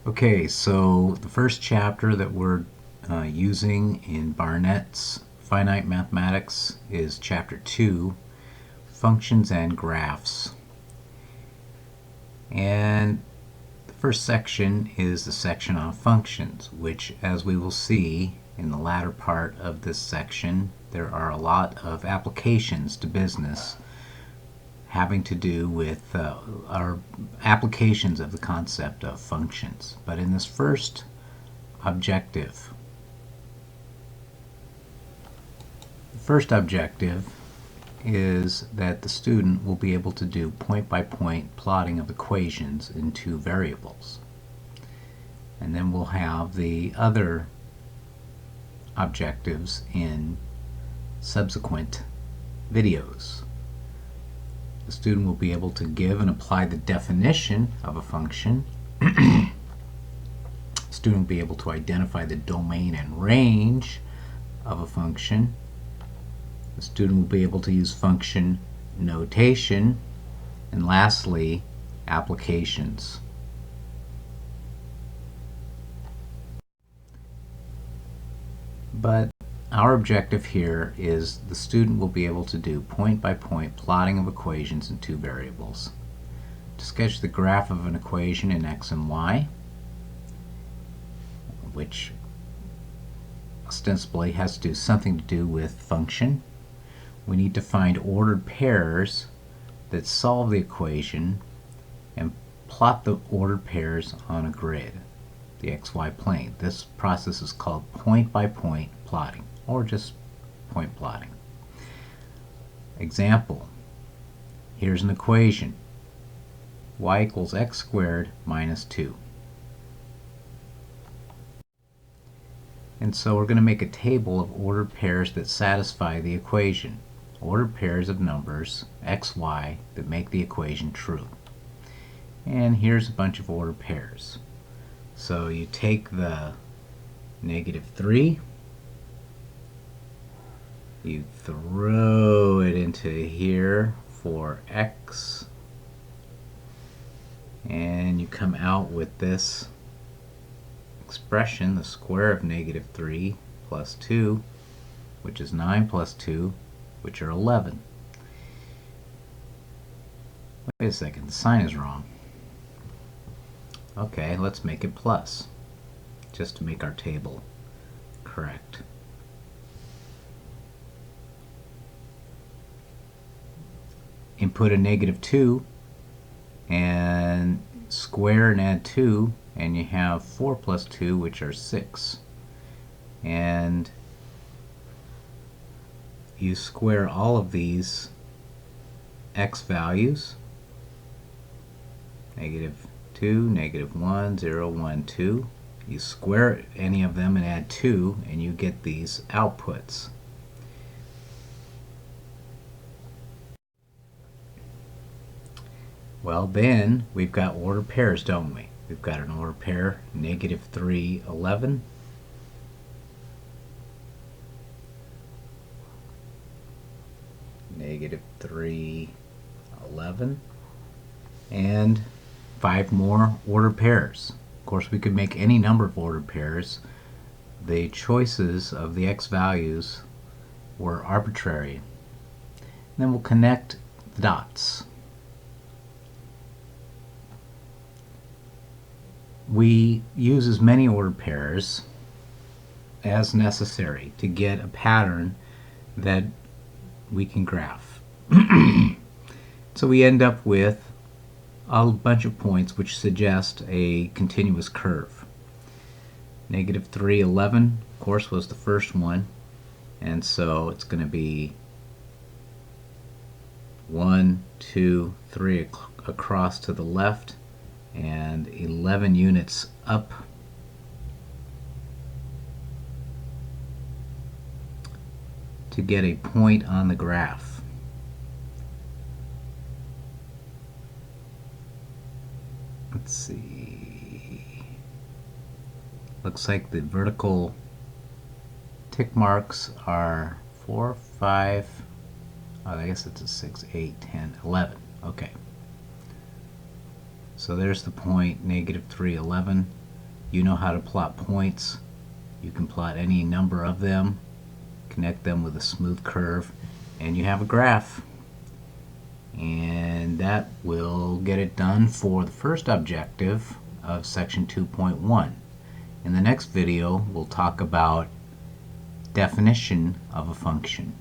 Okay, so the first chapter that we're using in Barnett's Finite Mathematics is Chapter 2, Functions and Graphs. And the first section is the section on functions, which, as we will see in the latter part of this section, there are a lot of applications to business having to do with our applications of the concept of functions. But in this first objective, the first objective is that the student will be able to do point-by-point plotting of equations in two variables. And then we'll have the other objectives in subsequent videos. The student will be able to give and apply the definition of a function. The student will be able to identify the domain and range of a function. The student will be able to use function notation. And lastly, applications. But our objective here is the student will be able to do point-by-point plotting of equations in two variables. To sketch the graph of an equation in x and y, which ostensibly has to do something to do with function, we need to find ordered pairs that solve the equation and plot the ordered pairs on a grid, the xy plane. This process is called point-by-point plotting, or just point plotting. Example, here's an equation, y equals x squared minus 2. And so we're going to make a table of ordered pairs that satisfy the equation, ordered pairs of numbers x, y that make the equation true. And here's a bunch of ordered pairs. So you take the -3, you throw it into here for x, and you come out with this expression, the square of -3 plus 2, which is 9 plus 2, which are 11. Wait a second, the sign is wrong. Okay, let's make it plus, just to make our table correct. Input a -2 and square and add 2, and you have 4 plus 2, which are 6. And you square all of these x values, -2, -1, 0, 1, 2. You square any of them and add 2, and you get these outputs. Well, then we've got ordered pairs, don't we? We've got an ordered pair, -3, 11. -3, 11. And 5 more ordered pairs. Of course, we could make any number of ordered pairs. The choices of the x values were arbitrary. And then we'll connect the dots. We use as many ordered pairs as necessary to get a pattern that we can graph. So we end up with a bunch of points which suggest a continuous curve. -3, 11, of course, was the first one, and so it's going to be 1, 2, 3 across to the left, and 11 units up. To get a point on the graph. Let's see. Looks like the vertical tick marks are 4, 5, oh, I guess it's a 6, 8, 10, 11. Okay. So there's the point, -3, 11. You know how to plot points. You can plot any number of them, connect them with a smooth curve, and you have a graph. And that will get it done for the first objective of section 2.1. In the next video, we'll talk about definition of a function.